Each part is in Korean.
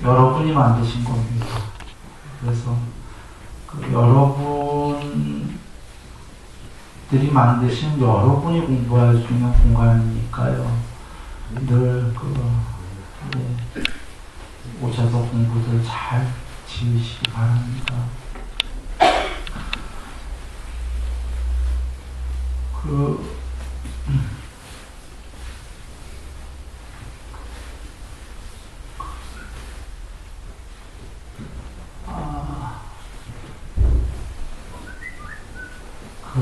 여러분이 만드신 겁니다. 그래서 여러분들이 만드신 여러분이 공부할 수 있는 공간이니까요. 늘 오셔서 공부들 잘 지으시기 바랍니다.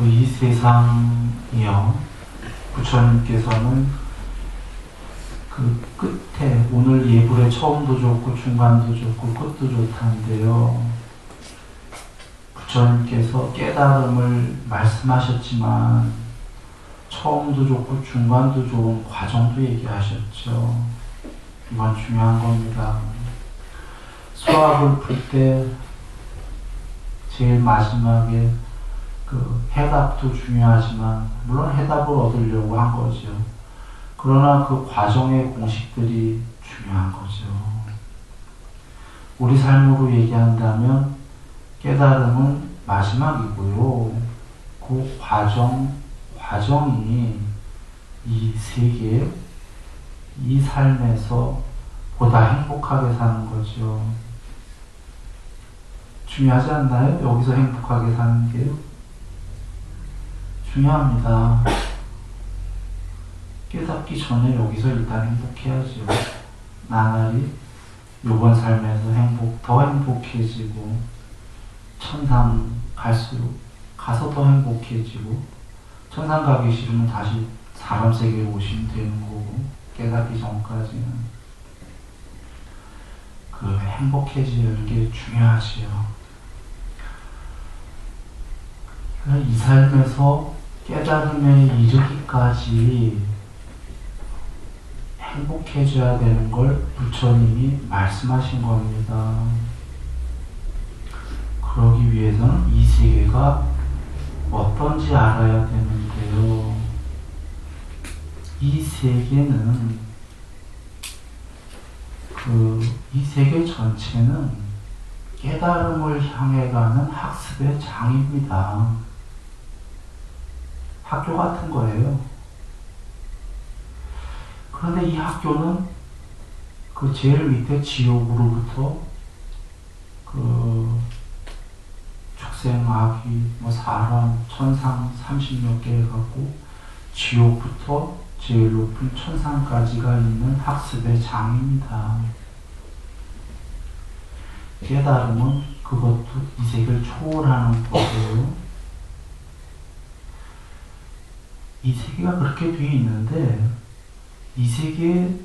이 세상이요. 부처님께서는 그 끝에 오늘 예불의 처음도 좋고 중간도 좋고 끝도 좋다는데요. 부처님께서 깨달음을 말씀하셨지만 처음도 좋고 중간도 좋은 과정도 얘기하셨죠. 이건 중요한 겁니다. 수학을 풀 때 제일 마지막에 해답도 중요하지만 물론 해답을 얻으려고 한 거죠. 그러나 그 과정의 공식들이 중요한 거죠. 우리 삶으로 얘기한다면 깨달음은 마지막이고요. 그 과정이 이 세계, 이 삶에서 보다 행복하게 사는 거죠. 중요하지 않나요? 여기서 행복하게 사는 게요. 중요합니다. 깨닫기 전에 여기서 일단 행복해야죠. 나날이 요번 삶에서 더 행복해지고 천상 갈수록 가서 더 행복해지고 천상 가기 싫으면 다시 사람 세계에 오시면 되는 거고 깨닫기 전까지는 행복해지는 게 중요하지요. 이 삶에서 깨달음에 이르기까지 행복해져야 되는 걸 부처님이 말씀하신 겁니다. 그러기 위해서는 이 세계가 어떤지 알아야 되는데요. 이 세계는 이 세계 전체는 깨달음을 향해 가는 학습의 장입니다. 학교 같은 거예요. 그런데 이 학교는 제일 밑에 지옥으로부터 축생, 아귀, 사람, 천상 30몇 개 해갖고 지옥부터 제일 높은 천상까지가 있는 학습의 장입니다. 깨달음은 그것도 이 세계를 초월하는 거고요. 이 세계가 그렇게 돼 있는데 이 세계의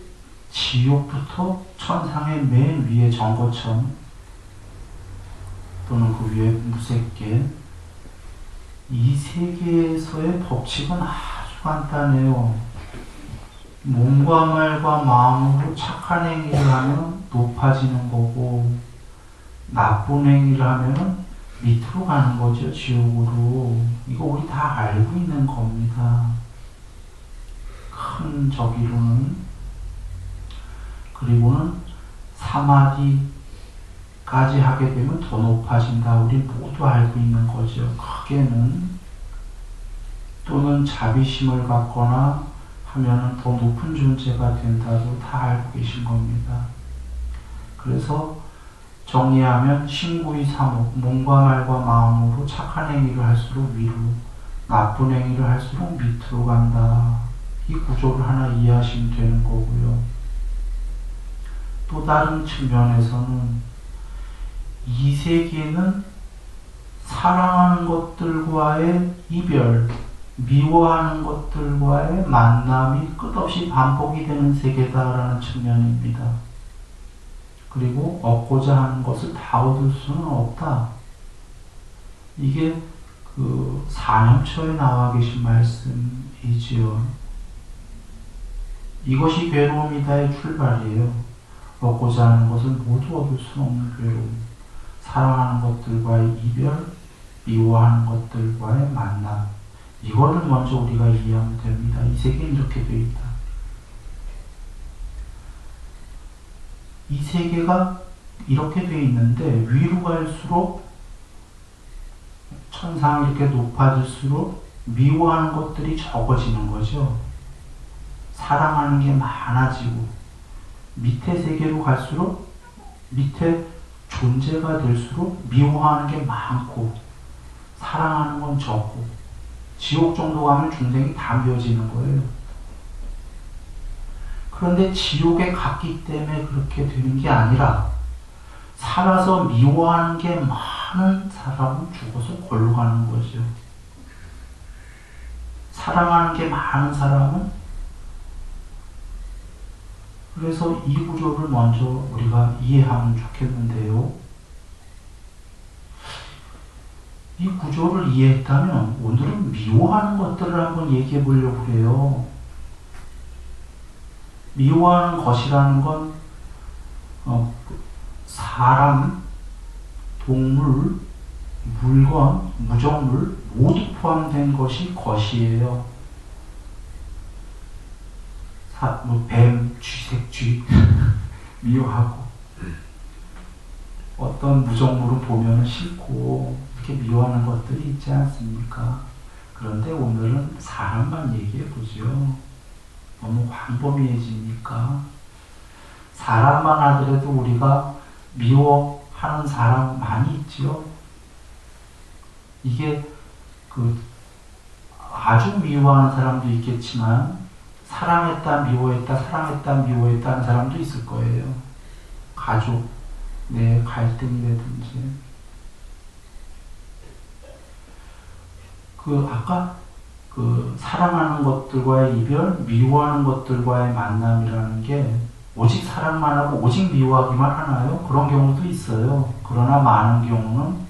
지옥부터 천상의 맨 위에 정거천 또는 그 위에 무색계 이 세계에서의 법칙은 아주 간단해요. 몸과 말과 마음으로 착한 행위를 하면 높아지는 거고 나쁜 행위를 하면 밑으로 가는 거죠. 지옥으로. 이거 우리 다 알고 있는 겁니다. 큰 저기로는. 그리고는 사마디까지 하게 되면 더 높아진다. 우리 모두 알고 있는 거죠. 크게는. 또는 자비심을 갖거나 하면은 더 높은 존재가 된다고 다 알고 계신 겁니다. 그래서 정리하면 신구의 삼옥, 몸과 말과 마음으로 착한 행위를 할수록 위로, 나쁜 행위를 할수록 밑으로 간다. 이 구조를 하나 이해하시면 되는 거고요. 또 다른 측면에서는 이 세계는 사랑하는 것들과의 이별, 미워하는 것들과의 만남이 끝없이 반복이 되는 세계다라는 측면입니다. 그리고 얻고자 하는 것을 다 얻을 수는 없다. 이게 사념처에 나와 계신 말씀이지요. 이것이 괴로움이다의 출발이에요. 얻고자 하는 것을 모두 얻을 수 없는 괴로움. 사랑하는 것들과의 이별, 미워하는 것들과의 만남. 이거를 먼저 우리가 이해하면 됩니다. 이 세계는 이렇게 되어 있다. 이 세계가 이렇게 돼 있는데 위로 갈수록 천상이 이렇게 높아질수록 미워하는 것들이 적어지는 거죠. 사랑하는 게 많아지고 밑에 세계로 갈수록 밑에 존재가 될수록 미워하는 게 많고 사랑하는 건 적고 지옥 정도 가면 중생이 다 미워지는 거예요. 그런데 지옥에 갔기 때문에 그렇게 되는 게 아니라 살아서 미워하는 게 많은 사람은 죽어서 골로 가는 거죠. 사랑하는 게 많은 사람은 그래서 이 구조를 먼저 우리가 이해하면 좋겠는데요. 이 구조를 이해했다면 오늘은 미워하는 것들을 한번 얘기해 보려고 해요. 미워하는 것이라는 건 사람, 동물, 물건, 무정물 모두 포함된 것이 것이에요. 뱀, 쥐 미워하고 어떤 무정물은 보면 싫고 이렇게 미워하는 것들이 있지 않습니까? 그런데 오늘은 사람만 얘기해 보죠. 너무 광범위해지니까 사람만 하더라도 우리가 미워하는 사람 많이 있지요. 이게 아주 미워하는 사람도 있겠지만 사랑했다 미워했다 사랑했다 미워했다 하는 사람도 있을 거예요. 가족 내 갈등이라든지 아까 사랑하는 것들과의 이별, 미워하는 것들과의 만남이라는 게 오직 사랑만 하고 오직 미워하기만 하나요? 그런 경우도 있어요. 그러나 많은 경우는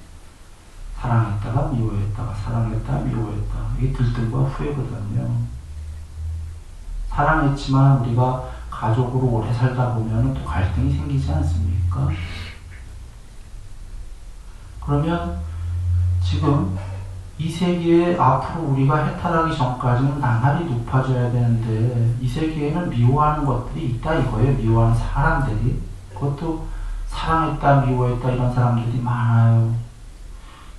사랑했다가 미워했다가 사랑했다가 미워했다. 이게 들뜸과 후회거든요. 사랑했지만 우리가 가족으로 오래 살다 보면 또 갈등이 생기지 않습니까? 그러면 지금 이 세계에 앞으로 우리가 해탈하기 전까지는 나날이 높아져야 되는데 이 세계에는 미워하는 것들이 있다 이거예요. 미워하는 사람들이. 그것도 사랑했다 미워했다 이런 사람들이 많아요.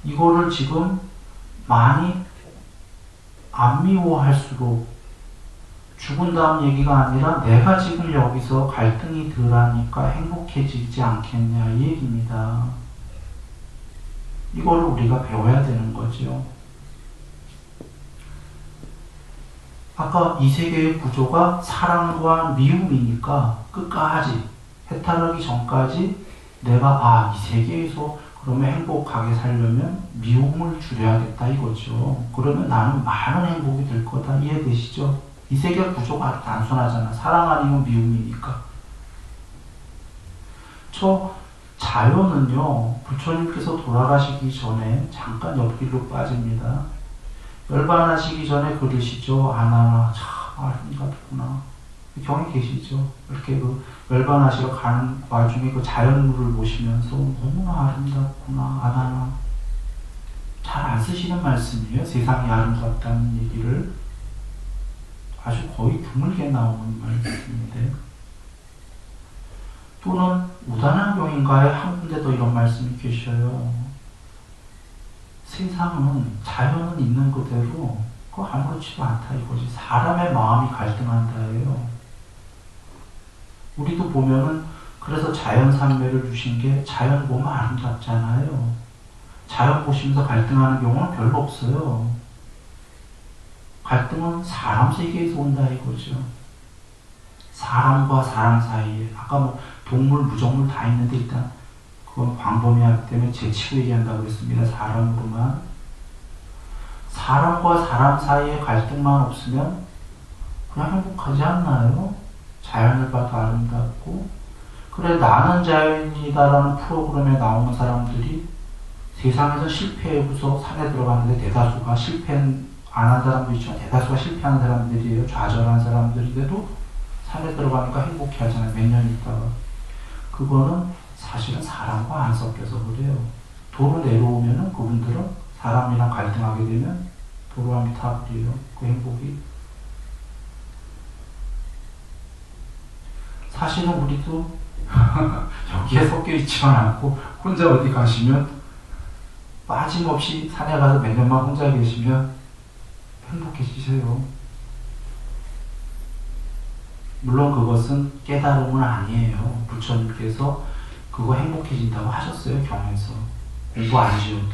이거를 지금 많이 안 미워할수록 죽은 다음 얘기가 아니라 내가 지금 여기서 갈등이 덜하니까 행복해지지 않겠냐 이 얘기입니다. 이걸 우리가 배워야 되는 거죠. 아까 이 세계의 구조가 사랑과 미움이니까 끝까지 해탈하기 전까지 내가 이 세계에서 그러면 행복하게 살려면 미움을 줄여야겠다 이거죠. 그러면 나는 많은 행복이 될 거다. 이해되시죠? 이 세계 구조가 아주 단순하잖아. 사랑 아니면 미움이니까. 자연은요, 부처님께서 돌아가시기 전에 잠깐 옆길로 빠집니다. 열반하시기 전에 그러시죠. 아나나 참 아름답구나. 경에 계시죠. 이렇게 열반하시러 가는 와중에 자연물을 보시면서 너무나 아름답구나. 아나나. 잘 안 쓰시는 말씀이에요. 세상이 아름답다는 얘기를. 아주 거의 드물게 나오는 말씀인데. 또는 우단한경인가에 한 군데 더 이런 말씀이 계셔요. 세상은 자연은 있는 그대로 그거 아무렇지도 않다 이거지. 사람의 마음이 갈등한다예요. 우리도 보면은 그래서 자연 산매를 주신 게 자연 보면 아름답잖아요. 자연 보시면서 갈등하는 경우는 별로 없어요. 갈등은 사람 세계에서 온다 이거죠. 사람과 사람 사이에 아까 동물, 무정물 다 있는데 일단 그건 광범위하기 때문에 제치고 얘기한다고 했습니다. 사람으로만. 사람과 사람 사이에 갈등만 없으면 그냥 행복하지 않나요? 자연을 봐도 아름답고. 그래 나는 자연이다라는 프로그램에 나오는 사람들이 세상에서 실패해서 산에 들어갔는데 대다수가 실패 안 한 사람도 있지만 대다수가 실패한 사람들이에요. 좌절한 사람들인데도 산에 들어가니까 행복해 하잖아요. 몇 년 있다가. 그거는 사실은 사람과 안 섞여서 그래요. 도로 내려오면은 그분들은 사람이랑 갈등하게 되면 도로함이 타버려요. 그 행복이. 사실은 우리도 여기에 섞여 있지만 않고 혼자 어디 가시면 빠짐없이 산에 가서 몇 년만 혼자 계시면 행복해지세요. 물론 그것은 깨달음은 아니에요. 부처님께서 그거 행복해진다고 하셨어요. 경에서. 공부 안 지어도.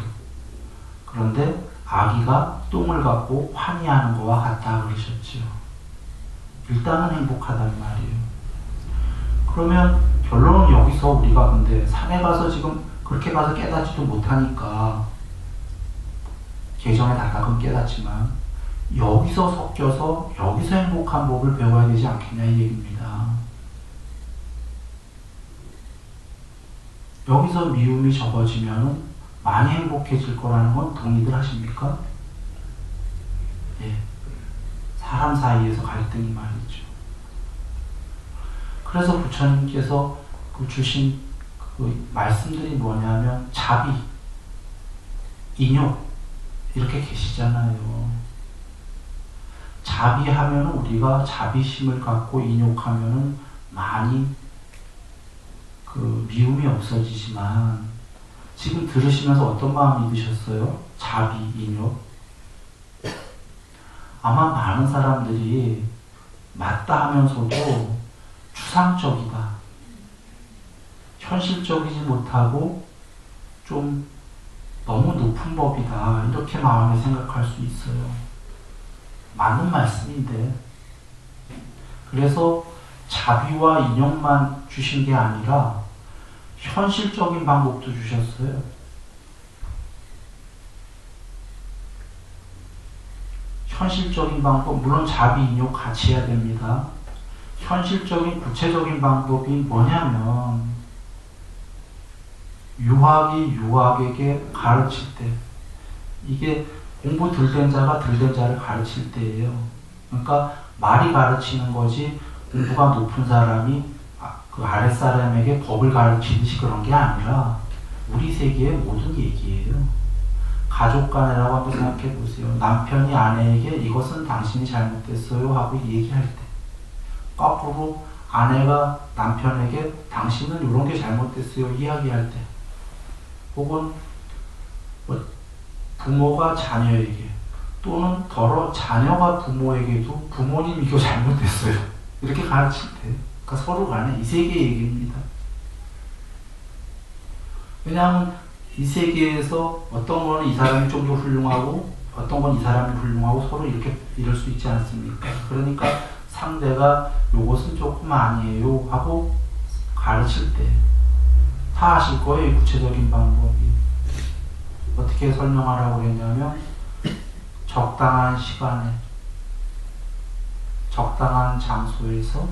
그런데 아기가 똥을 갖고 환희하는 거와 같다 그러셨지요. 일단은 행복하단 말이에요. 그러면 결론은 여기서 우리가 근데 산에 가서 지금 그렇게 가서 깨닫지도 못하니까 개정의 다각은 깨닫지만 여기서 섞여서 여기서 행복한 법을 배워야 되지 않겠냐 이 얘기입니다. 여기서 미움이 적어지면 많이 행복해질 거라는 건 동의들 하십니까? 예. 사람 사이에서 갈등이 말이죠. 그래서 부처님께서 그 주신 그 말씀들이 뭐냐면 자비, 인욕 이렇게 계시잖아요. 자비하면 우리가 자비심을 갖고 인욕하면 많이 그 미움이 없어지지만 지금 들으시면서 어떤 마음이 드셨어요? 자비, 인욕. 아마 많은 사람들이 맞다 하면서도 추상적이다. 현실적이지 못하고 좀 너무 높은 법이다. 이렇게 마음에 생각할 수 있어요. 맞는 말씀인데. 그래서 자비와 인욕만 주신 게 아니라 현실적인 방법도 주셨어요. 현실적인 방법, 물론 자비, 인욕 같이 해야 됩니다. 현실적인 구체적인 방법이 뭐냐면 유학이 유학에게 가르칠 때 이게 공부 덜 된 자가 덜 된 자를 가르칠 때예요. 그러니까 말이 가르치는 거지 공부가 높은 사람이 그 아랫사람에게 법을 가르치듯이 그런 게 아니라 우리 세계의 모든 얘기예요. 가족 간이라고 한번 생각해 보세요. 남편이 아내에게 이것은 당신이 잘못됐어요 하고 얘기할 때 거꾸로 아내가 남편에게 당신은 이런 게 잘못됐어요 이야기할 때 혹은 뭐 부모가 자녀에게 또는 더러 자녀가 부모에게도 부모님 이거 잘못됐어요 이렇게 가르칠 때 그러니까 서로 간에 이 세계 얘기입니다. 왜냐하면 이 세계에서 어떤 거는 이 사람이 좀 더 훌륭하고 어떤 건 이 사람이 훌륭하고 서로 이렇게 이럴 수 있지 않습니까? 그러니까 상대가 요것은 조금 아니에요 하고 가르칠 때 다 아실 거예요. 구체적인 방법이. 어떻게 설명하라고 그랬냐면 적당한 시간에 적당한 장소에서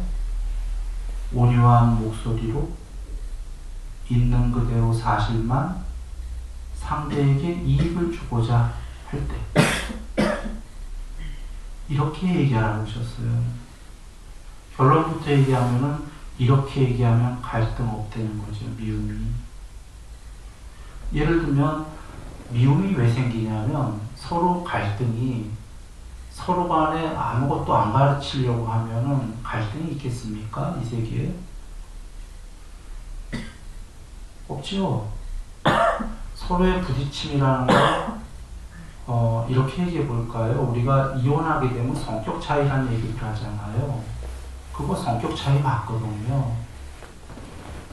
온유한 목소리로 있는 그대로 사실만 상대에게 이익을 주고자 할 때 이렇게 얘기하라고 하셨어요. 결론부터 얘기하면은 이렇게 얘기하면 갈등 없다는 거죠. 미움이. 예를 들면 미움이 왜 생기냐면 서로 갈등이 서로 간에 아무것도 안 가르치려고 하면은 갈등이 있겠습니까? 이 세계에? 없죠. 서로의 부딪힘이라는 거 이렇게 얘기해 볼까요? 우리가 이혼하게 되면 성격 차이라는 얘기를 하잖아요. 그거 성격 차이 맞거든요.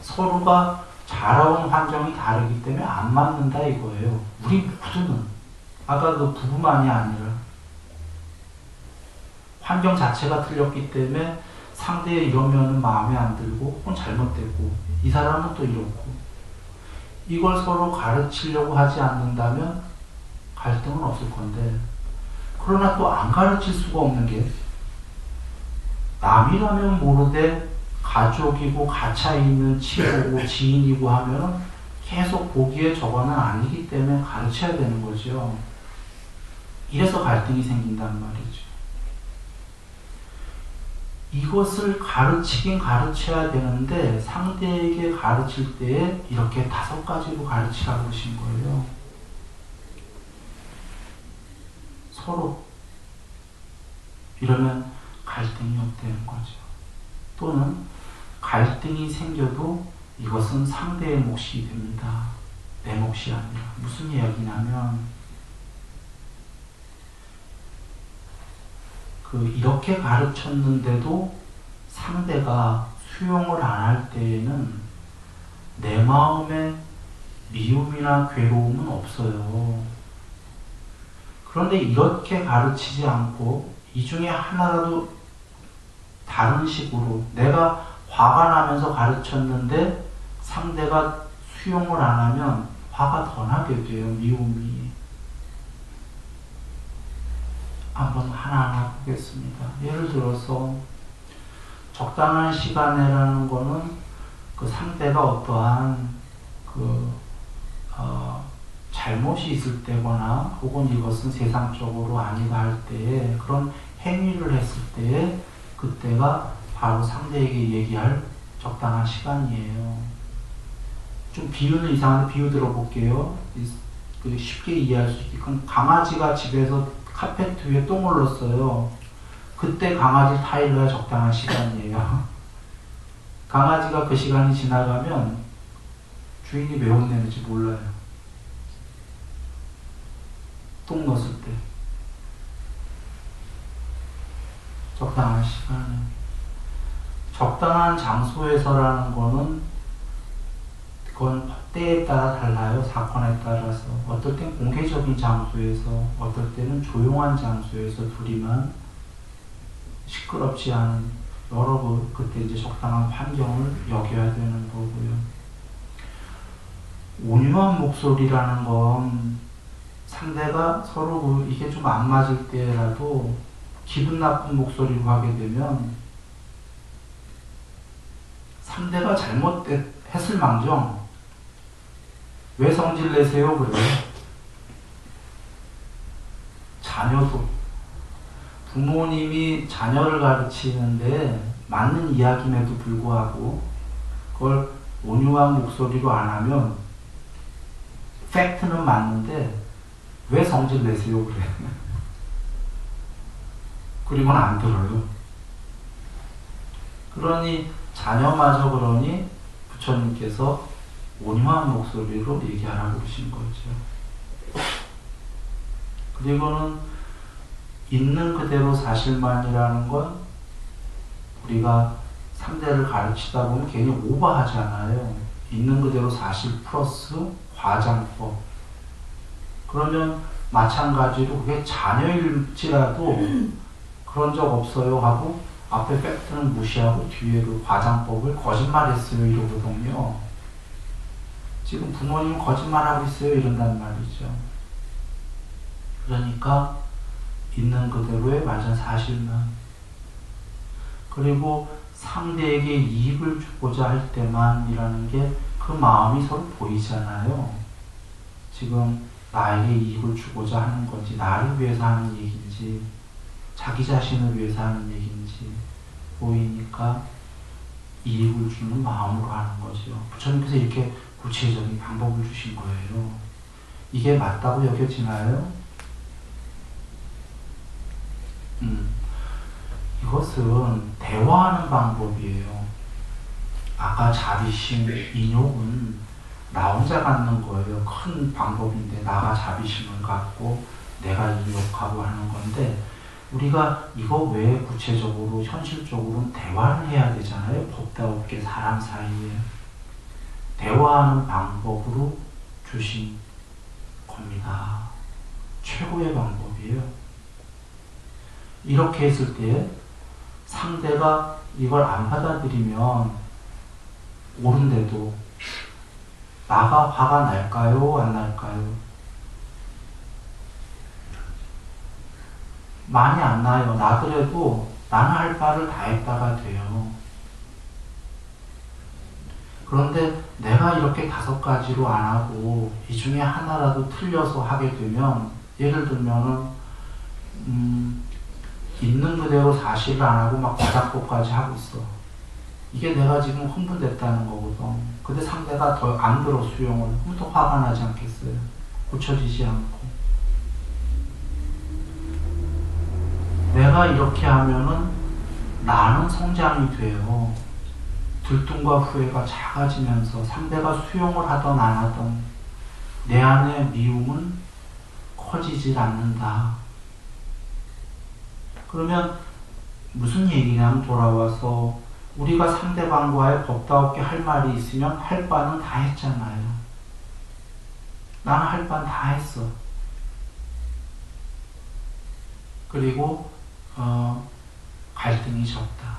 서로가 자라온 환경이 다르기 때문에 안 맞는다 이거예요. 우리 모두는 아까 그 부부만이 아니라 환경 자체가 틀렸기 때문에 상대의 이런 면은 마음에 안 들고 혹은 잘못되고 이 사람은 또 이렇고 이걸 서로 가르치려고 하지 않는다면 갈등은 없을 건데 그러나 또 안 가르칠 수가 없는 게 남이라면 모르되 가족이고 갇혀 있는 친구고 지인이고 하면은 계속 보기에 저거는 아니기 때문에 가르쳐야 되는 거죠. 이래서 갈등이 생긴단 말이죠. 이것을 가르치긴 가르쳐야 되는데 상대에게 가르칠 때에 이렇게 5가지로 가르치라고 하신 거예요. 서로. 이러면 갈등이 없다는 거죠. 또는 갈등이 생겨도 이것은 상대의 몫이 됩니다. 내 몫이 아니라. 무슨 이야기냐면 이렇게 가르쳤는데도 상대가 수용을 안 할 때에는 내 마음에 미움이나 괴로움은 없어요. 그런데 이렇게 가르치지 않고 이 중에 하나라도 다른 식으로 내가 화가 나면서 가르쳤는데 상대가 수용을 안 하면 화가 더 나게 돼요. 미움이. 한번 하나하나 보겠습니다. 예를 들어서 적당한 시간에라는 거는 그 상대가 어떠한 잘못이 있을 때거나 혹은 이것은 세상적으로 아니다 할 때에 그런 행위를 했을 때에 그때가 바로 상대에게 얘기할 적당한 시간이에요. 좀 비유는 이상한데 비유 들어볼게요. 쉽게 이해할 수 있게끔 강아지가 집에서 카페트 위에 똥을 넣었어요. 그때 강아지 타일러야 적당한 시간이에요. 강아지가 그 시간이 지나가면 주인이 왜 혼내는지 몰라요. 똥 넣었을 때. 적당한 시간에. 적당한 장소에서라는 거는 그건 때에 따라 달라요. 사건에 따라서. 어떨 땐 공개적인 장소에서, 어떨 때는 조용한 장소에서 둘이만 시끄럽지 않은 여러 그때 이제 적당한 환경을 여겨야 되는 거고요. 온유한 목소리라는 건 상대가 서로 이게 좀 안 맞을 때라도 기분 나쁜 목소리로 하게 되면 상대가 잘못했을 망정 왜 성질 내세요? 그래요. 자녀도 부모님이 자녀를 가르치는데 맞는 이야기임에도 불구하고 그걸 온유한 목소리로 안 하면 팩트는 맞는데 왜 성질 내세요? 그래. 그리고는 안 들어요. 그러니 자녀마저 그러니 부처님께서 온유한 목소리로 얘기하라고 그러신 거죠. 그리고는 있는 그대로 사실만이라는 건 우리가 상대를 가르치다 보면 괜히 오버하잖아요. 있는 그대로 사실 플러스 과장법. 그러면 마찬가지로 그게 자녀일지라도 그런 적 없어요 하고 앞에 팩트는 무시하고 뒤에 그 과장법을 거짓말했어요 이러거든요. 지금 부모님은 거짓말하고 있어요 이런단 말이죠. 그러니까 있는 그대로의 완전 사실만. 그리고 상대에게 이익을 주고자 할 때만이라는 게 그 마음이 서로 보이잖아요. 지금 나에게 이익을 주고자 하는 건지 나를 위해서 하는 얘기인지 자기 자신을 위해서 하는 얘기인지 보이니까 이익을 주는 마음으로 하는 거죠. 부처님께서 이렇게 구체적인 방법을 주신 거예요. 이게 맞다고 여겨지나요? 이것은 대화하는 방법이에요. 아까 자비심, 인욕은 나 혼자 갖는 거예요. 큰 방법인데 나가 자비심을 갖고 내가 인욕하고 하는 건데 우리가 이거 외에 구체적으로 현실적으로는 대화를 해야 되잖아요. 법다롭게 사람 사이에. 대화하는 방법으로 주신 겁니다. 최고의 방법이에요. 이렇게 했을 때 상대가 이걸 안 받아들이면 옳은데도 나가 화가 날까요? 안 날까요? 많이 안 나요. 나더라도 나는 할 바를 다 했다가 돼요. 그런데 내가 이렇게 5가지로 안 하고 이 중에 하나라도 틀려서 하게 되면 예를 들면은 있는 그대로 사실을 안 하고 막 과장법까지 하고 있어. 이게 내가 지금 흥분됐다는 거거든. 근데 상대가 더 안 들어 수용을. 그럼 또 화가 나지 않겠어요? 고쳐지지 않고. 내가 이렇게 하면은 나는 성장이 돼요. 들뚱과 후회가 작아지면서 상대가 수용을 하던 안 하던 내 안의 미움은 커지질 않는다. 그러면 무슨 얘기냐면 돌아와서 우리가 상대방과의 법답게 할 말이 있으면 할 바는 다 했잖아요. 나는 할 바는 다 했어. 그리고 갈등이 적다.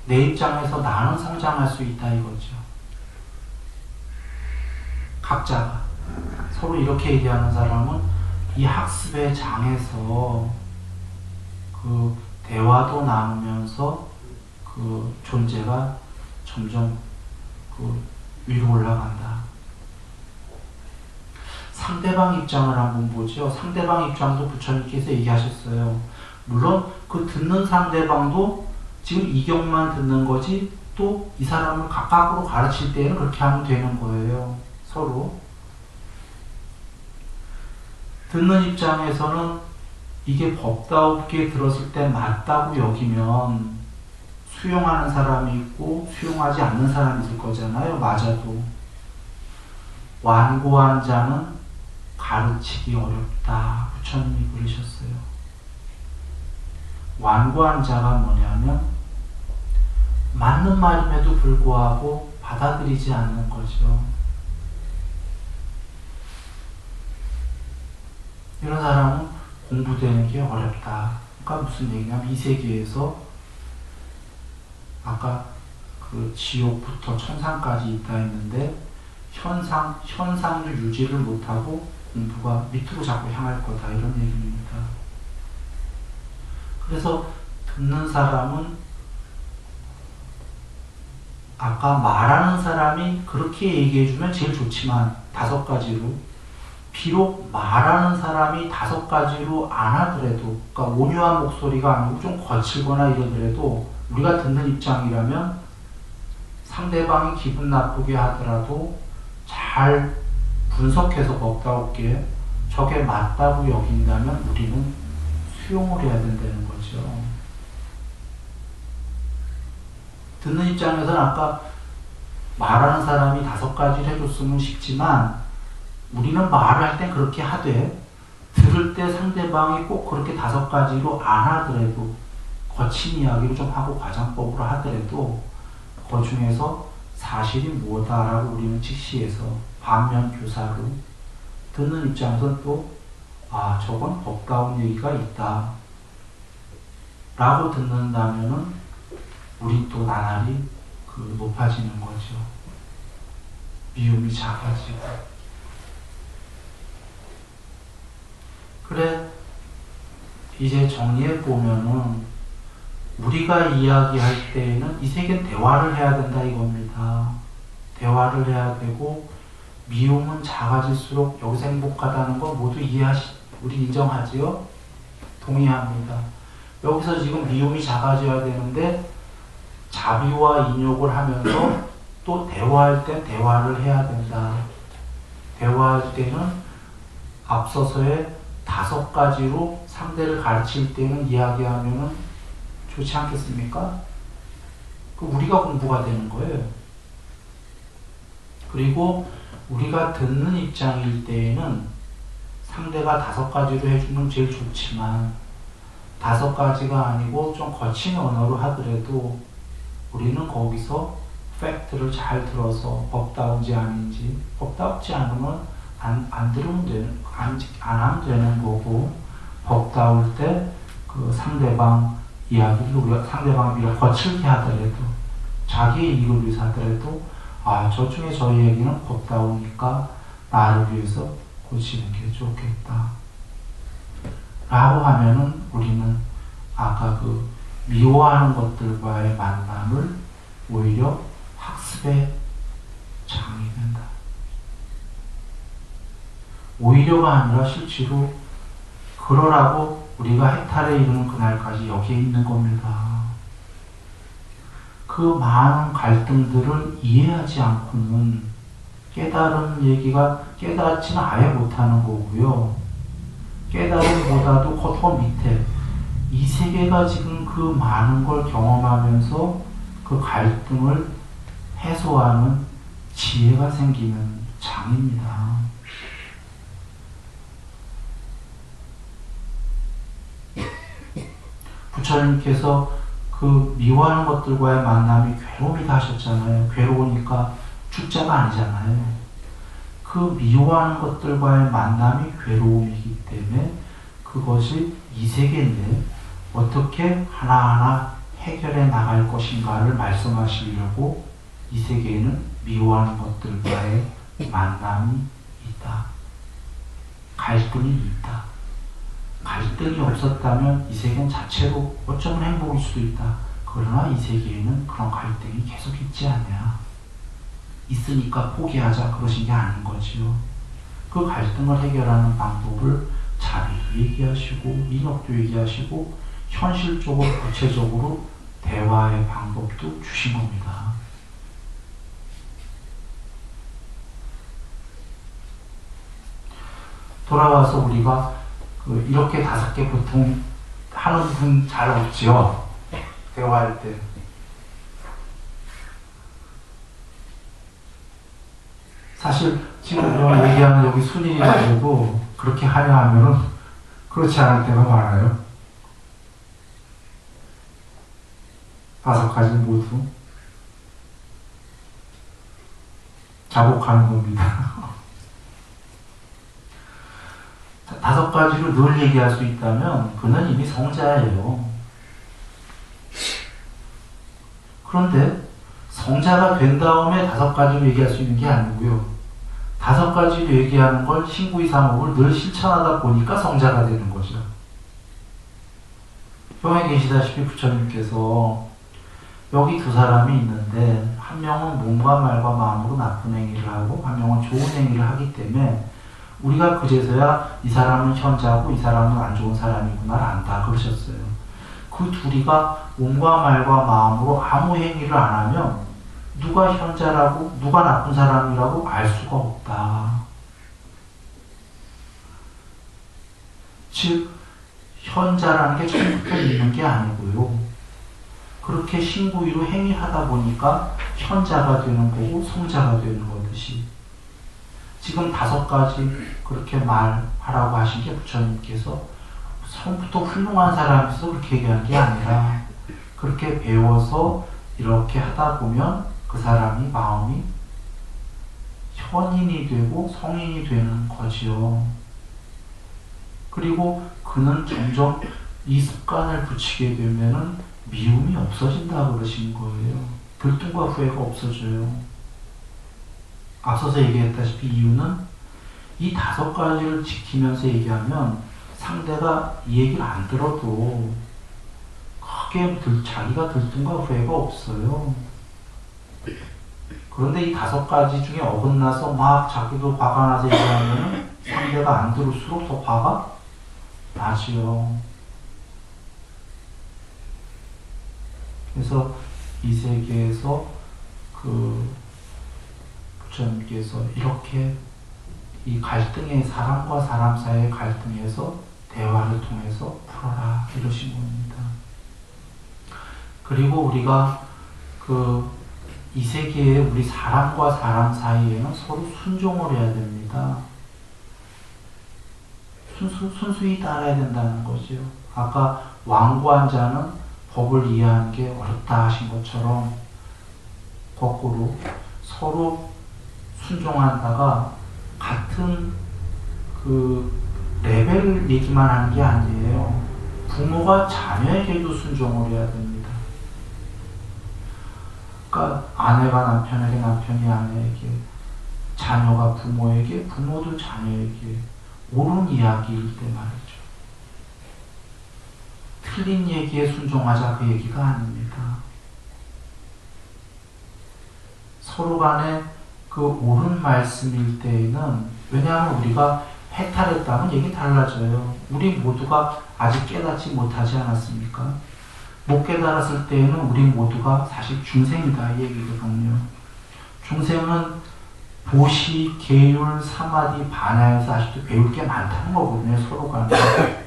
내 입장에서 나는 성장할 수 있다 이거죠. 각자가 서로 이렇게 얘기하는 사람은 이 학습의 장에서 그 대화도 나누면서 그 존재가 점점 그 위로 올라간다. 상대방 입장을 한번 보죠. 상대방 입장도 부처님께서 얘기하셨어요. 물론 그 듣는 상대방도 지금 이경만 듣는 거지 또 이 사람을 각각으로 가르칠 때는 그렇게 하면 되는 거예요. 서로. 듣는 입장에서는 이게 법답게 들었을 때 맞다고 여기면 수용하는 사람이 있고 수용하지 않는 사람이 있을 거잖아요. 맞아도. 완고한 자는 가르치기 어렵다. 부처님이 그러셨어요. 완고한 자가 뭐냐면 맞는 말임에도 불구하고 받아들이지 않는 거죠. 이런 사람은 공부되는 게 어렵다. 그러니까 무슨 얘기냐면 이 세계에서 아까 그 지옥부터 천상까지 있다 했는데 현상도 유지를 못하고 공부가 밑으로 자꾸 향할 거다 이런 얘기입니다. 그래서 듣는 사람은 아까 말하는 사람이 그렇게 얘기해주면 제일 좋지만 5가지로 비록 말하는 사람이 5가지로 안 하더라도 그러니까 온유한 목소리가 아니고 좀 거칠거나 이러더라도 우리가 듣는 입장이라면 상대방이 기분 나쁘게 하더라도 잘 분석해서 법답게 저게 맞다고 여긴다면 우리는 수용을 해야 된다는 거죠. 듣는 입장에서는 아까 말하는 사람이 5가지를 해줬으면 쉽지만 우리는 말을 할 땐 그렇게 하되 들을 때 상대방이 꼭 그렇게 5가지로 안 하더라도 거친 이야기를 좀 하고 과장법으로 하더라도 그 중에서 사실이 뭐다라고 우리는 직시해서 반면 교사로 듣는 입장에서는 또 저건 법다운 얘기가 있다 라고 듣는다면은 우리 또 나날이 높아지는 거죠. 미움이 작아지고. 그래, 이제 정리해 보면은 우리가 이야기할 때에는 이 세계는 대화를 해야 된다 이겁니다. 대화를 해야 되고 미움은 작아질수록 여기서 행복하다는 거 모두 우리 인정하지요? 동의합니다. 여기서 지금 미움이 작아져야 되는데 자비와 인욕을 하면서 또 대화할 때 대화를 해야 된다. 대화할 때는 앞서서의 5가지로 상대를 가르칠 때는 이야기하면은 좋지 않겠습니까? 우리가 공부가 되는 거예요. 그리고 우리가 듣는 입장일 때에는 상대가 5가지로 해주면 제일 좋지만 5가지가 아니고 좀 거친 언어로 하더라도 우리는 거기서 팩트를 잘 들어서 법다운지 아닌지 법다운지 않으면 안 들으면 안 하면 되는 거고 법다울 때 그 상대방 이야기를 우리가 상대방을 비록 거칠게 하더라도 자기의 이익을 위해서 하더라도 저 중에 저 얘기는 법다우니까 나를 위해서 고치는 게 좋겠다 라고 하면은 우리는 아까 미워하는 것들과의 만남을 오히려 학습의 장이 된다. 오히려가 아니라 실제로 그러라고 우리가 해탈에 이르는 그날까지 여기에 있는 겁니다. 그 많은 갈등들을 이해하지 않고는 깨달은 얘기가 깨닫지는 아예 못하는 거고요. 깨달음보다도 더 밑에 이 세계가 지금 그 많은 걸 경험하면서 그 갈등을 해소하는 지혜가 생기는 장입니다. 부처님께서 그 미워하는 것들과의 만남이 괴로움이다 하셨잖아요. 괴로우니까 죽자가 아니잖아요. 그 미워하는 것들과의 만남이 괴로움이기 때문에 그것이 이 세계인데 어떻게 하나하나 해결해 나갈 것인가를 말씀하시려고 이 세계에는 미워하는 것들과의 만남이 있다. 갈등이 있다. 갈등이 없었다면 이 세계는 자체로 어쩌면 행복일 수도 있다. 그러나 이 세계에는 그런 갈등이 계속 있지 않냐. 있으니까 포기하자 그러신 게 아닌 거지요. 그 갈등을 해결하는 방법을 자비도 얘기하시고 민혁도 얘기하시고 현실적으로 구체적으로 대화의 방법도 주신 겁니다. 돌아와서 우리가 이렇게 5개 보통 하는 분 잘 없지요. 대화할 때. 사실 지금 얘기하는 여기 순일이라고 그렇게 하려 하면은 그렇지 않을 때가 많아요. 5가지 모두 자복하는 겁니다. 5가지로 늘 얘기할 수 있다면 그는 이미 성자예요. 그런데 성자가 된 다음에 5가지로 얘기할 수 있는 게 아니고요. 5가지로 얘기하는 걸 신구이사목을 늘 실천하다 보니까 성자가 되는 거죠. 형에 계시다시피 부처님께서 여기 2사람이 있는데 한 명은 몸과 말과 마음으로 나쁜 행위를 하고 한 명은 좋은 행위를 하기 때문에 우리가 그제서야 이 사람은 현자고 이 사람은 안 좋은 사람이구나를 안다 그러셨어요. 그 둘이가 몸과 말과 마음으로 아무 행위를 안 하면 누가 현자라고 누가 나쁜 사람이라고 알 수가 없다. 즉 현자라는 게 처음부터 있는 게 아니고요. 그렇게 신구위로 행위하다 보니까 현자가 되는 거고 성자가 되는 거듯이 지금 5가지 그렇게 말하라고 하신 게 부처님께서 처음부터 훌륭한 사람이 있어 그렇게 얘기한 게 아니라 그렇게 배워서 이렇게 하다 보면 그 사람이 마음이 현인이 되고 성인이 되는 거지요. 그리고 그는 점점 이 습관을 붙이게 되면은 미움이 없어진다 그러신 거예요. 불등과 후회가 없어져요. 앞서서 얘기했다시피 이유는 이 5가지를 지키면서 얘기하면 상대가 이 얘기를 안 들어도 크게 자기가 들뜬과 후회가 없어요. 그런데 이 5가지 중에 어긋나서 막 자기도 화가 나서 얘기하면 상대가 안 들을수록 더 화가 나지요. 그래서 이 세계에서 부처님께서 이렇게 이 갈등의 사람과 사람 사이의 갈등에서 대화를 통해서 풀어라 이러신 겁니다. 그리고 우리가 이 세계에 우리 사람과 사람 사이에는 서로 순종을 해야 됩니다. 순수히 따라야 된다는 거죠. 아까 완고한 자는 법을 이해하는 게 어렵다 하신 것처럼 거꾸로 서로 순종한다가 같은 레벨 얘기만 하는 게 아니에요. 부모가 자녀에게도 순종을 해야 됩니다. 그러니까 아내가 남편에게, 남편이 아내에게, 자녀가 부모에게, 부모도 자녀에게 옳은 이야기일 때 말이죠. 틀린 얘기에 순종하자 그 얘기가 아닙니다. 서로 간에 그 옳은 말씀일 때에는 왜냐하면 우리가 해탈했다면 얘기 달라져요. 우리 모두가 아직 깨닫지 못하지 않았습니까? 못 깨달았을 때에는 우리 모두가 사실 중생이다 이 얘기거든요. 중생은 보시, 계율, 사마디, 반야에서 아직도 배울 게 많다는 거거든요. 서로 간에.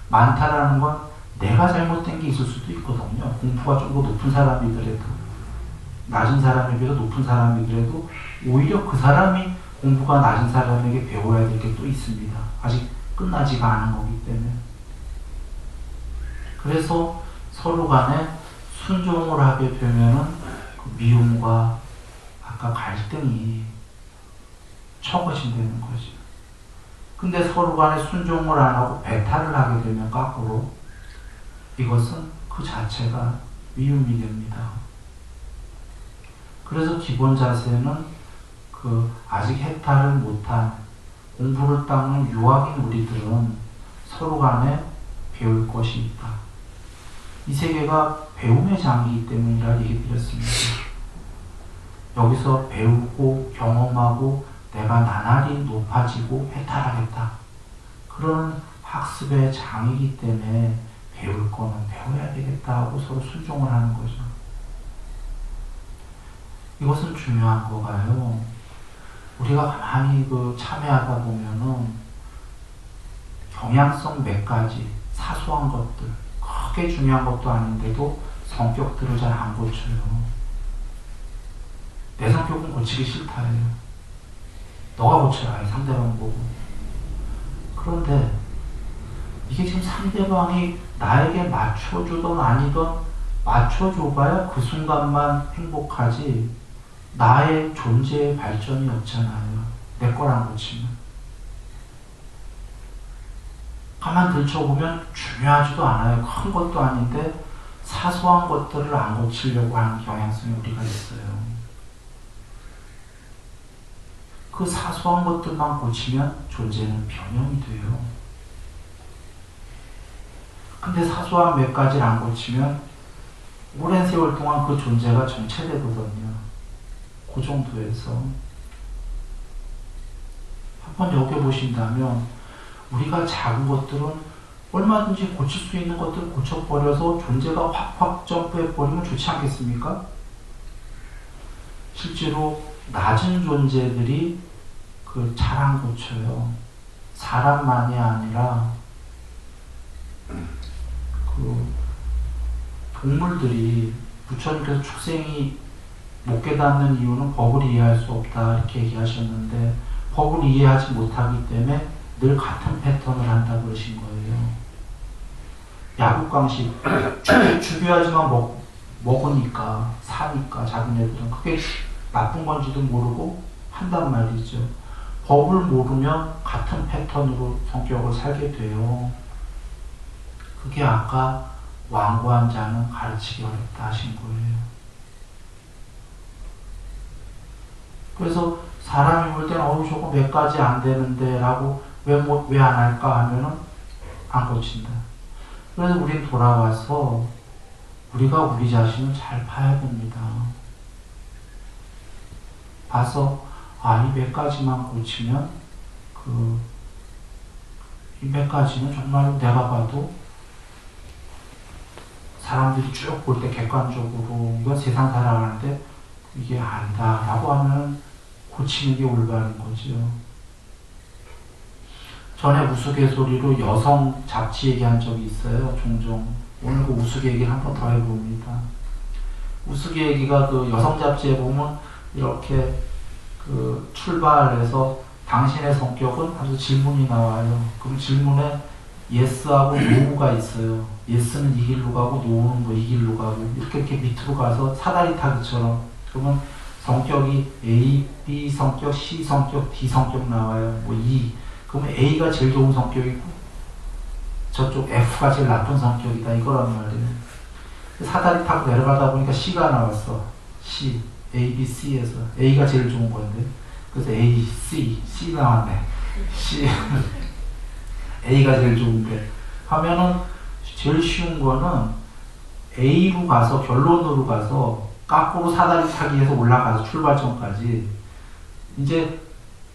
많다라는 건 내가 잘못된 게 있을 수도 있거든요. 공부가 좀 더 높은 사람이더라도. 낮은 사람에 비해서 높은 사람이더라도 오히려 그 사람이 공부가 낮은 사람에게 배워야 될 게 또 있습니다. 아직 끝나지가 않은 거기 때문에. 그래서 서로 간에 순종을 하게 되면은 그 미움과 아까 갈등이 처거진다는 거죠. 근데 서로 간에 순종을 안 하고 배탈을 하게 되면 거꾸로 이것은 그 자체가 미움이 됩니다. 그래서 기본 자세는 그 아직 해탈을 못한 공부를 닦는 유학인 우리들은 서로 간에 배울 것이 있다. 이 세계가 배움의 장이기 때문이라 얘기 드렸습니다. 여기서 배우고 경험하고 내가 나날이 높아지고 해탈하겠다. 그런 학습의 장이기 때문에 배울 거는 배워야 되겠다 하고 서로 순종을 하는 거죠. 이것은 중요한 거가요. 우리가 가만히 참여하다 보면은 경향성 몇 가지 사소한 것들, 크게 중요한 것도 아닌데도 성격들을 잘 안 고쳐요. 내 성격은 고치기 싫다 해요. 너가 고쳐라, 상대방 보고. 그런데 이게 지금 상대방이 나에게 맞춰주든 아니든 맞춰줘봐야 그 순간만 행복하지 나의 존재의 발전이 없잖아요. 내 걸 안 고치면. 가만 들춰보면 중요하지도 않아요. 큰 것도 아닌데 사소한 것들을 안 고치려고 하는 경향성이 우리가 있어요. 그 사소한 것들만 고치면 존재는 변형이 돼요. 근데 사소한 몇 가지를 안 고치면 오랜 세월 동안 그 존재가 정체되거든요. 그 정도에서 한번 여겨보신다면 우리가 작은 것들은 얼마든지 고칠 수 있는 것들을 고쳐버려서 존재가 확확 점프해버리면 좋지 않겠습니까? 실제로 낮은 존재들이 잘 안 고쳐요. 사람만이 아니라 동물들이 부처님께서 축생이 못 깨닫는 이유는 법을 이해할 수 없다 이렇게 얘기하셨는데 법을 이해하지 못하기 때문에 늘 같은 패턴을 한다 그러신 거예요. 야구강식 죽여야지만 먹으니까 사니까 자기네들은 그게 나쁜 건지도 모르고 한단 말이죠. 법을 모르면 같은 패턴으로 성격을 살게 돼요. 그게 아까 완고한 자는 가르치기 어렵다 하신 거예요. 그래서 사람이 볼 때는 저거 몇 가지 안 되는데 라고 왜 안 할까 하면은 안 고친다. 그래서 우린 돌아와서 우리가 우리 자신을 잘 봐야 됩니다. 봐서 이 몇 가지만 고치면 이 몇 가지는 정말로 내가 봐도 사람들이 쭉 볼 때 객관적으로 이건 세상 살아가는데 이게 아니다 라고 하면 고치는 게 올바른 거죠. 전에 우스갯소리로 여성 잡지 얘기한 적이 있어요. 종종. 오늘 그 우스개 얘기를 한 번 더 해봅니다. 우스개 얘기가 여성 잡지에 보면 이렇게 출발해서 당신의 성격은 하면서 질문이 나와요. 그럼 질문에 yes하고 no가 있어요. yes는 이 길로 가고 no는 이 길로 가고 이렇게 밑으로 가서 사다리 타기처럼. 그러면 성격이 A, B 성격, C 성격, D 성격 나와요. E. 그러면 A가 제일 좋은 성격이고 저쪽 F가 제일 나쁜 성격이다 이거란 말이에요. 사다리 타고 내려가다 보니까 C가 나왔어. C, A, B, C에서 A가 제일 좋은 건데 그래서 A, C 나왔네. C A가 제일 좋은데 하면은 제일 쉬운 거는 A로 가서 결론으로 가서 거꾸로 사다리 타기에서 올라가서 출발점까지 이제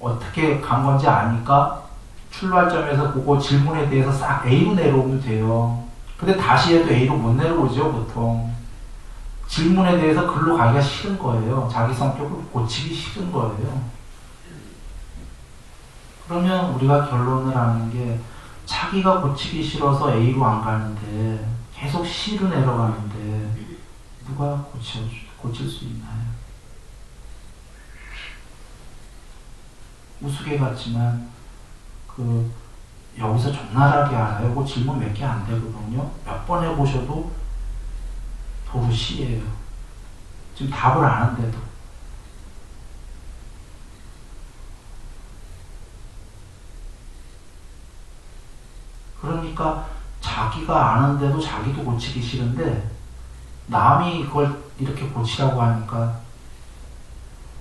어떻게 간 건지 아니까 출발점에서 그거 질문에 대해서 싹 A로 내려오면 돼요. 근데 다시 해도 A로 못 내려오죠 보통. 질문에 대해서 글로 가기가 싫은 거예요. 자기 성격을 고치기 싫은 거예요. 그러면 우리가 결론을 하는 게 자기가 고치기 싫어서 A로 안 가는데 계속 C로 내려가는데 누가 고칠 수 있나요? 우스개 같지만 여기서 적나라하게 알아요. 그 질문 몇 개 안 되거든요. 몇 번 해보셔도 도루시예요. 지금 답을 아는데도. 그러니까 자기가 아는데도 자기도 고치기 싫은데 남이 그걸 이렇게 고치라고 하니까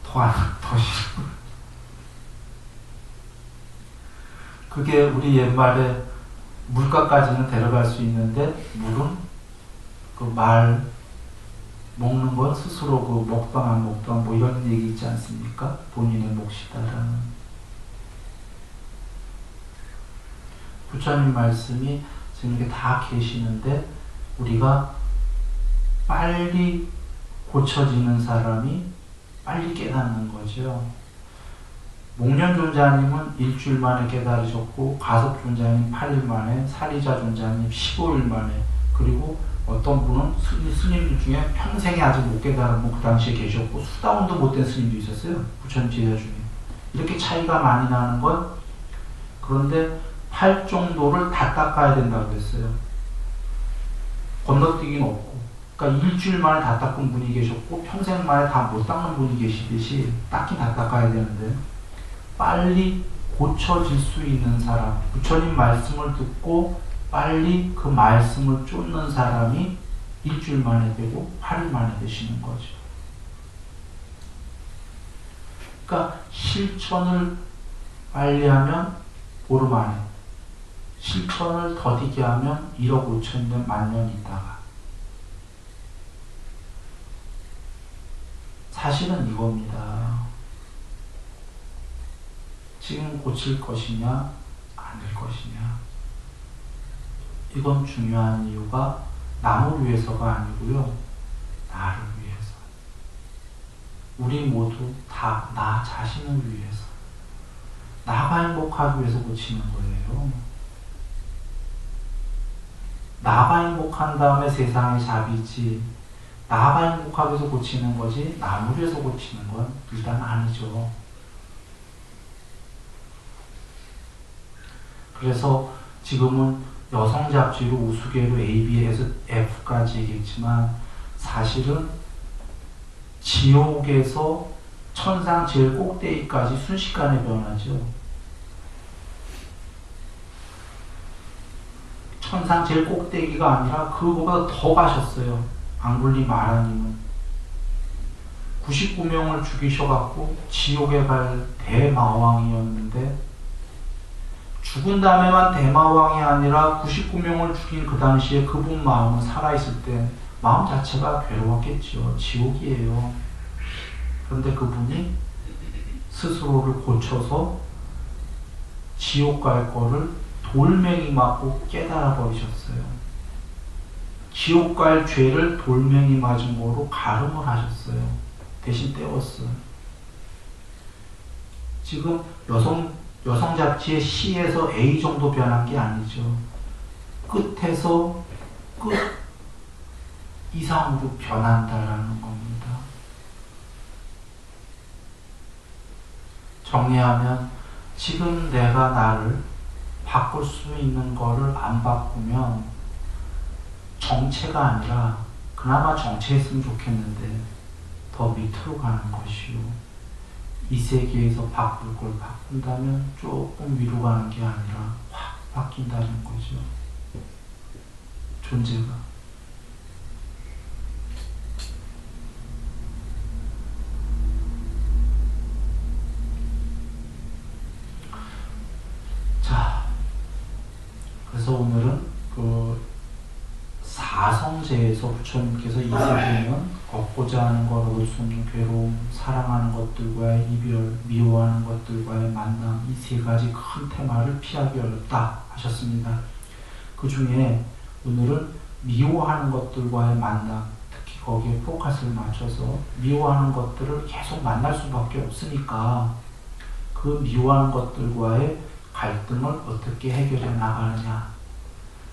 더 싫어. 그게 우리 옛말에 물가까지는 데려갈 수 있는데 물은 그 말 먹는 건 스스로 그 먹방한 먹방 뭐 이런 얘기 있지 않습니까? 본인의 몫이다라는. 부처님 말씀이 지금 이렇게 다 계시는데 우리가 빨리 고쳐지는 사람이 빨리 깨닫는 거죠. 목련존자님은 일주일 만에 깨달으셨고 가섭존자님 8일 만에, 사리자존자님 15일 만에, 그리고 어떤 분은 스님들 중에 평생에 아직 못 깨달은 분 그 당시에 계셨고 수다운도 못된 스님도 있었어요. 부처님 제자 중에. 이렇게 차이가 많이 나는 건 그런데 팔 정도를 다 닦아야 된다고 했어요. 건너뛰기는 없고. 그러니까 일주일 만에 다 닦은 분이 계셨고 평생 만에 다 못 닦는 분이 계시듯이 닦긴 다 닦아야 되는데 빨리 고쳐질 수 있는 사람, 부처님 말씀을 듣고 빨리 그 말씀을 쫓는 사람이 일주일 만에 되고 8일 만에 되시는 거죠. 그러니까 실천을 빨리 하면 보름 안에, 실천을 더디게 하면 1억 5천 년, 만년 있다가. 사실은 이겁니다. 지금 고칠 것이냐, 안 될 것이냐. 이건 중요한 이유가 남을 위해서가 아니고요. 나를 위해서. 우리 모두 다 나 자신을 위해서. 나가 행복하기 위해서 고치는 거예요. 나가 행복한 다음에 세상의 잡이지. 나가 행복하기 위해서 고치는 거지 남을 위해서 고치는 건 일단 아니죠. 그래서 지금은 여성 잡지로 우스개로 A, B에서 F까지 얘기했지만 사실은 지옥에서 천상 제일 꼭대기까지 순식간에 변하죠. 천상 제일 꼭대기가 아니라 그거보다 더 가셨어요. 앙굴리 마라님은 99명을 죽이셔갖고 지옥에 갈 대마왕이었는데 죽은 다음에만 대마왕이 아니라 99명을 죽인 그 당시에 그분 마음은 살아있을 때 마음 자체가 괴로웠겠죠. 지옥이에요. 그런데 그분이 스스로를 고쳐서 지옥 갈 거를 돌멩이 맞고 깨달아 버리셨어요. 지옥 갈 죄를 돌멩이 맞은 거로 가름을 하셨어요. 대신 때웠어요. 지금 여성 잡지의 C에서 A 정도 변한 게 아니죠. 끝에서 끝 이상으로 변한다라는 겁니다. 정리하면 지금 내가 나를 바꿀 수 있는 거를 안 바꾸면 정체가 아니라 그나마 정체했으면 좋겠는데 더 밑으로 가는 것이요. 이 세계에서 바꿀 걸 바꾼다면 조금 위로 가는 게 아니라 확 바뀐다는 거죠. 존재가. 자, 그래서 오늘은 사성제에서 부처님께서 이 세계는 얻고자 하는 걸 얻을 수 없는 괴로움, 사랑하는 것들과의 이별, 미워하는 것들과의 만남, 이 세 가지 큰 테마를 피하기 어렵다 하셨습니다. 그 중에 오늘은 미워하는 것들과의 만남, 특히 거기에 포커스를 맞춰서 미워하는 것들을 계속 만날 수밖에 없으니까 그 미워하는 것들과의 갈등을 어떻게 해결해 나가느냐,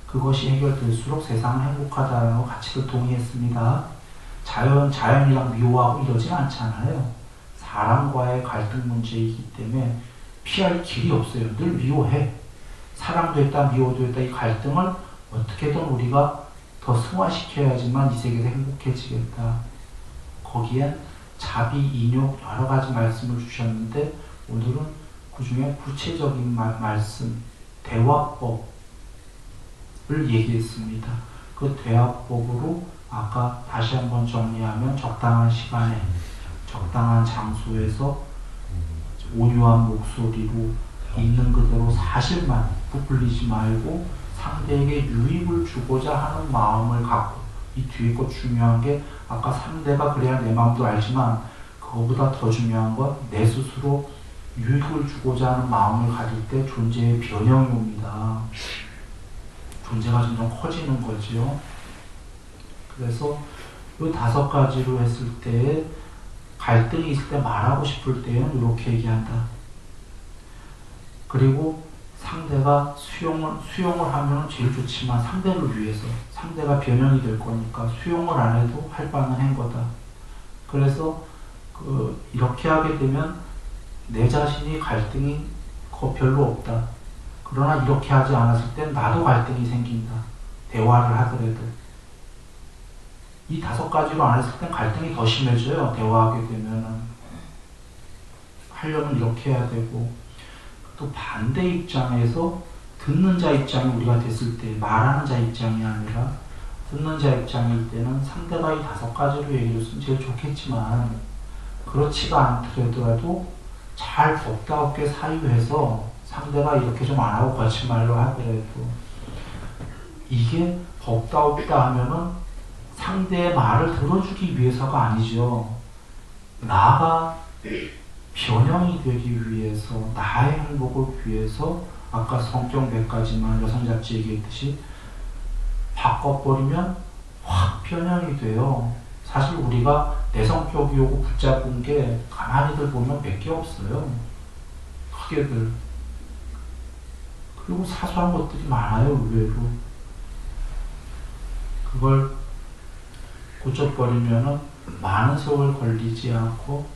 그것이 해결될수록 세상은 행복하다는 가치를 동의했습니다. 자연이랑 미워하고 이러진 않잖아요. 사람과의 갈등 문제이기 때문에 피할 길이 없어요. 늘 미워해. 사랑도 했다, 미워도 했다. 이 갈등을 어떻게든 우리가 더 승화시켜야지만 이 세계에서 행복해지겠다. 거기엔 자비, 인욕 여러 가지 말씀을 주셨는데 오늘은 그 중에 구체적인 말씀, 대화법을 얘기했습니다. 그 대화법으로 아까 다시 한번 정리하면 적당한 시간에 적당한 장소에서 온유한 목소리로 있는 그대로 사실만 부풀리지 말고 상대에게 유익을 주고자 하는 마음을 갖고, 이 뒤에 거 중요한 게 아까 상대가 그래야 내 마음도 알지만 그거보다 더 중요한 건 내 스스로 유익을 주고자 하는 마음을 가질 때 존재의 변형이 옵니다. 존재가 점점 커지는 거죠. 그래서 이 5가지로 했을 때 갈등이 있을 때 말하고 싶을 때는 이렇게 얘기한다. 그리고 상대가 수용을 하면 제일 좋지만 상대를 위해서, 상대가 변형이 될 거니까 수용을 안 해도 할 바는 한 거다. 그래서 이렇게 하게 되면 내 자신이 갈등이 별로 없다. 그러나 이렇게 하지 않았을 땐 나도 갈등이 생긴다. 대화를 하더라도. 이 5가지로 안 했을 땐 갈등이 더 심해져요. 대화하게 되면은. 하려면 이렇게 해야 되고, 또 반대 입장에서 듣는 자 입장이 우리가 됐을 때, 말하는 자 입장이 아니라 듣는 자 입장일 때는 상대가 이 5가지로 얘기해줬으면 제일 좋겠지만 그렇지가 않더라도 잘 법다우게 사유해서 상대가 이렇게 좀 안 하고 거친 말로 하더라도 이게 법다우다 하면은 상대의 말을 들어주기 위해서가 아니죠. 나가 변형이 되기 위해서, 나의 행복을 위해서, 아까 성격 몇 가지만 여성 잡지 얘기했듯이 바꿔버리면 확 변형이 돼요. 사실 우리가 내 성격이 오고 붙잡은 게 가만히들 보면 몇 개 없어요. 크게들. 그리고 사소한 것들이 많아요, 의외로. 그걸 고쳐버리면은 많은 세월 걸리지 않고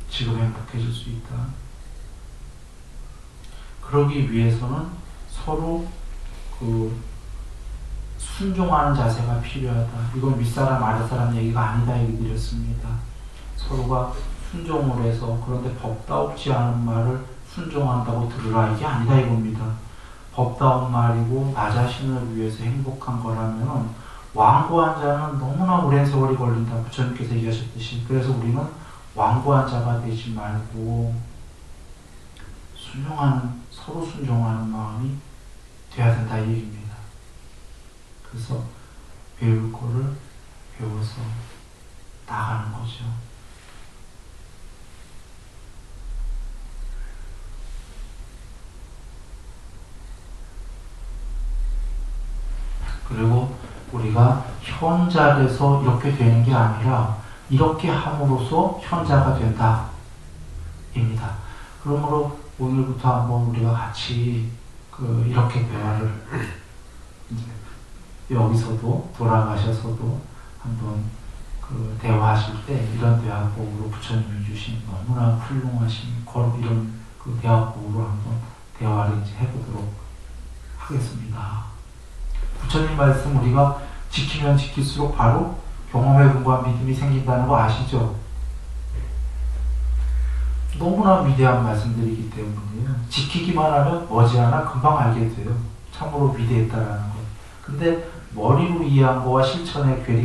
지금 행복해질 수 있다. 그러기 위해서는 서로 순종하는 자세가 필요하다. 이건 윗사람 아랫사람 얘기가 아니다 얘기 드렸습니다. 서로가 순종을 해서, 그런데 법다우지 않은 말을 순종한다고 들으라 이게 아니다 이겁니다. 법다운 말이고 나 자신을 위해서 행복한 거라면 완고한 자는 너무나 오랜 세월이 걸린다. 부처님께서 얘기하셨듯이. 그래서 우리는 완고한 자가 되지 말고 서로 순종하는 마음이 돼야 된다 이 얘기입니다. 그래서 배울 거를 배워서 나가는 거죠. 그리고 우리가 현자에서 이렇게 되는 게 아니라 이렇게 함으로써 현자가 된다 입니다. 그러므로 오늘부터 한번 우리가 같이 이렇게 대화를 여기서도 돌아가셔서도 한번 대화하실 때 이런 대화법으로 부처님이 주신 너무나 훌륭하신 이런 대화법으로 한번 대화를 이제 해보도록 하겠습니다. 부처님 말씀 우리가 지키면 지킬수록 바로 경험에 근거한 믿음이 생긴다는 거 아시죠? 너무나 위대한 말씀들이기 때문에요. 지키기만 하면 머지않아 금방 알게 돼요. 참으로 위대했다라는 것. 근데 머리로 이해한 거와 실천의 괴리가